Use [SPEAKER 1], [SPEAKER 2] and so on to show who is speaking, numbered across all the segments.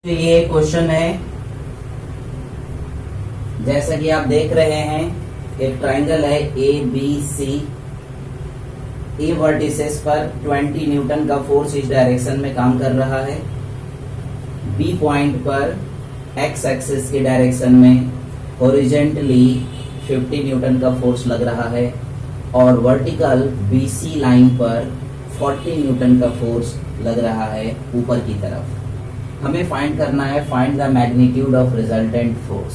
[SPEAKER 1] तो ये क्वेश्चन है, जैसा कि आप देख रहे हैं एक ट्राइंगल है A B C. A vertices पर 20 न्यूटन का फोर्स इस डायरेक्शन में काम कर रहा है। बी पॉइंट पर एक्स एक्सिस की डायरेक्शन में हॉरिजेंटली 50 न्यूटन का फोर्स लग रहा है और वर्टिकल बी सी लाइन पर 40 न्यूटन का फोर्स लग रहा है ऊपर की तरफ। हमें फाइंड करना है, find the magnitude of resultant force.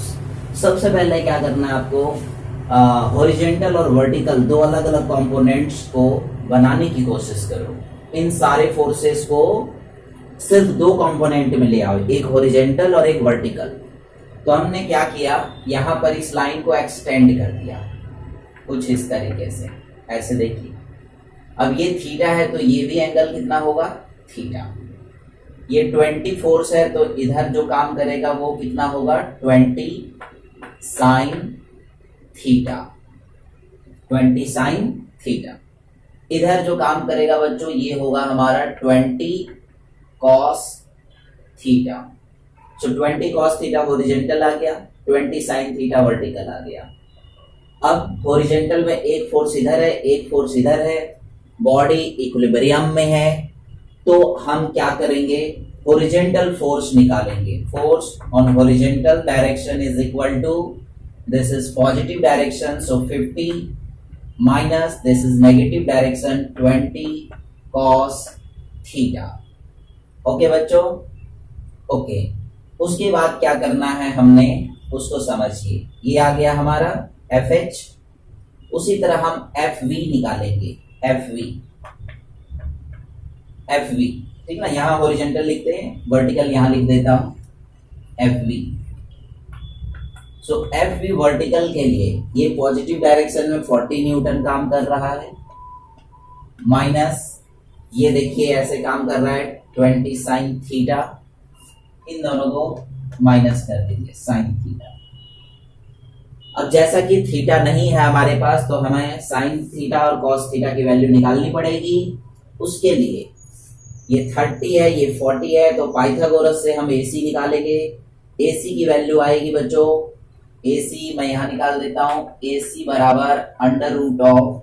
[SPEAKER 1] सबसे पहले क्या करना है आपको, हॉरिजेंटल और वर्टिकल दो अलग अलग कंपोनेंट्स को बनाने की कोशिश करो। इन सारे फोर्सेस को सिर्फ दो कंपोनेंट में ले आओ, एक हॉरिजेंटल और एक वर्टिकल। तो हमने क्या किया, यहाँ पर इस लाइन को एक्सटेंड कर दिया कुछ इस तरीके से, ऐसे देखिए। अब ये थीटा है तो ये भी एंगल कितना होगा, थीटा। ये 20 फोर्स है तो इधर जो काम करेगा वो कितना होगा, 20 साइन थीटा, 20 साइन थीटा। इधर जो काम करेगा बच्चों ये होगा हमारा 20 कॉस थीटा। सो 20 कॉस थीटा हॉरिजेंटल आ गया, 20 साइन थीटा वर्टिकल आ गया। अब हॉरिजेंटल में एक फोर्स इधर है, एक फोर्स इधर है, बॉडी इक्विलिब्रियम में है, तो हम क्या करेंगे, हॉरिजेंटल फोर्स निकालेंगे। Force on horizontal direction is equal to, this is positive direction so 50 minus this is negative direction 20 cos theta. Okay बच्चों, ओके। उसके बाद क्या करना है हमने, उसको समझिए। ये आ गया हमारा एफ एच, उसी तरह हम एफ वी निकालेंगे, एफ वी, एफ वी, ठीक ना। यहां हॉरिजेंटल लिखते हैं, वर्टिकल यहां लिख देता हूं, F V. So F V vertical के लिए ये पॉजिटिव डायरेक्शन में 40 न्यूटन काम कर रहा है, माइनस ये देखिए ऐसे काम कर रहा है 20 साइन थीटा। इन दोनों को माइनस कर दीजिए, साइन थीटा। अब जैसा कि थीटा नहीं है हमारे पास तो हमें साइन थीटा और कॉस थीटा की वैल्यू निकालनी पड़ेगी। उसके लिए ये 30 है, ये 40 है, तो पाइथागोरस से हम AC निकालेंगे। AC की वैल्यू आएगी बच्चों, AC मैं यहां निकाल देता हूं, AC बराबर अंडर रूट ऑफ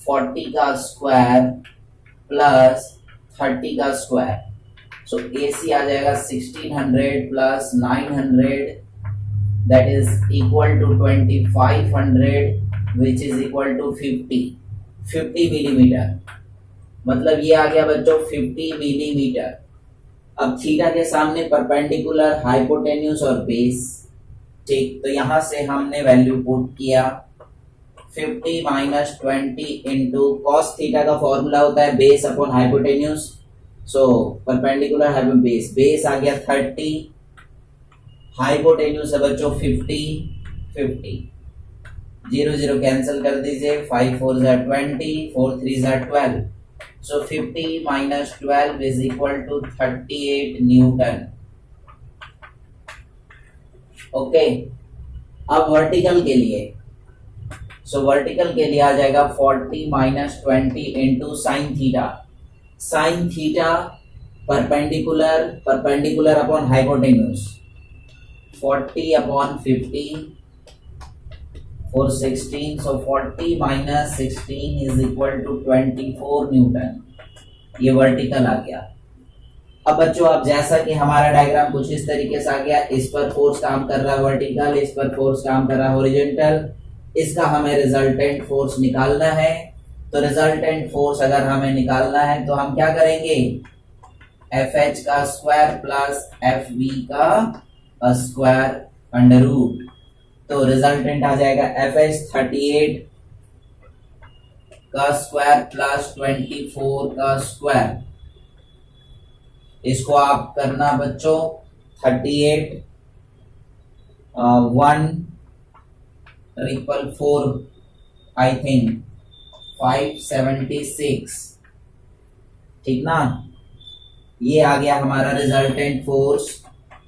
[SPEAKER 1] 40 का स्क्वायर प्लस 30 का स्क्वायर। सो AC आ जाएगा 1600 plus 900 that is equal to 2500 which is equal to 50 millimetre. मतलब ये आ गया बच्चों 50 मिलीमीटर। अब थीटा के सामने परपेंडिकुलर, हाइपोटेन्यूज और बेस, ठीक। तो यहां से हमने वैल्यू पुट किया 50 माइनस 20 इंटू कॉस थीटा का फॉर्मूला होता है base upon hypotenuse, so perpendicular hypo base, base आ गया 30, हाइपोटेन्यूज है बच्चों 50, 0 0 कैंसिल कर दीजिए, 5 4 20, 4 3 12, so 50 minus 12 is equal to 38 Newton. Okay, अब वर्टिकल के लिए, सो वर्टिकल के लिए आ जाएगा 40 minus 20 into sine theta. Sine theta perpendicular, perpendicular upon hypotenuse, 40 upon 50 for 16, so 40 minus 16 is equal to 24 Newton. ये वर्टिकल आ गया। अब बच्चों अब जैसा कि हमारा डायग्राम कुछ इस तरीके से आ गया, इस पर फोर्स काम कर रहा है वर्टिकल, इस पर फोर्स काम कर रहा है हॉरिजॉन्टल, इसका हमें रिजल्टेंट फोर्स निकालना है। तो रिजल्टेंट फोर्स अगर हमें निकालना है तो हम क्या करेंगे, एफ एच का स्क्वायर प्लस एफ वी का स्क्वायर अंडर रूट। तो रिजल्टेंट आ जाएगा एफ एच 38 का स्क्वायर प्लस 24 का स्क्वायर। इसको आप करना बच्चों 38 1 4 आई थिंक 576, ठीक ना। ये आ गया हमारा रिजल्टेंट फोर्स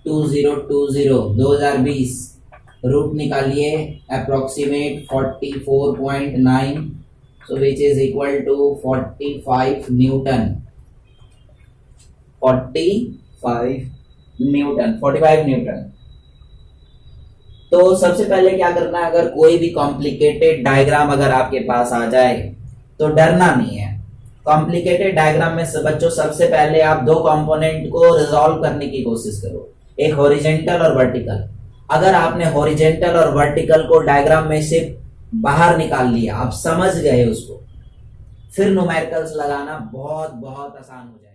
[SPEAKER 1] 2020 रूट निकालिए, approximate 44.9, so which is equal to 45 Newton, 45 Newton, 45 Newton. तो सबसे पहले क्या करना है, अगर कोई भी कॉम्प्लिकेटेड डायग्राम अगर आपके पास आ जाए तो डरना नहीं है। कॉम्प्लिकेटेड डायग्राम में बच्चों सबसे पहले आप दो कंपोनेंट को रिजॉल्व करने की कोशिश करो, एक हॉरिजेंटल और वर्टिकल। अगर आपने हॉरिजेंटल और वर्टिकल को डायग्राम में से बाहर निकाल लिया, आप समझ गए उसको, फिर न्यूमेरिकल्स लगाना बहुत बहुत आसान हो जाएगा।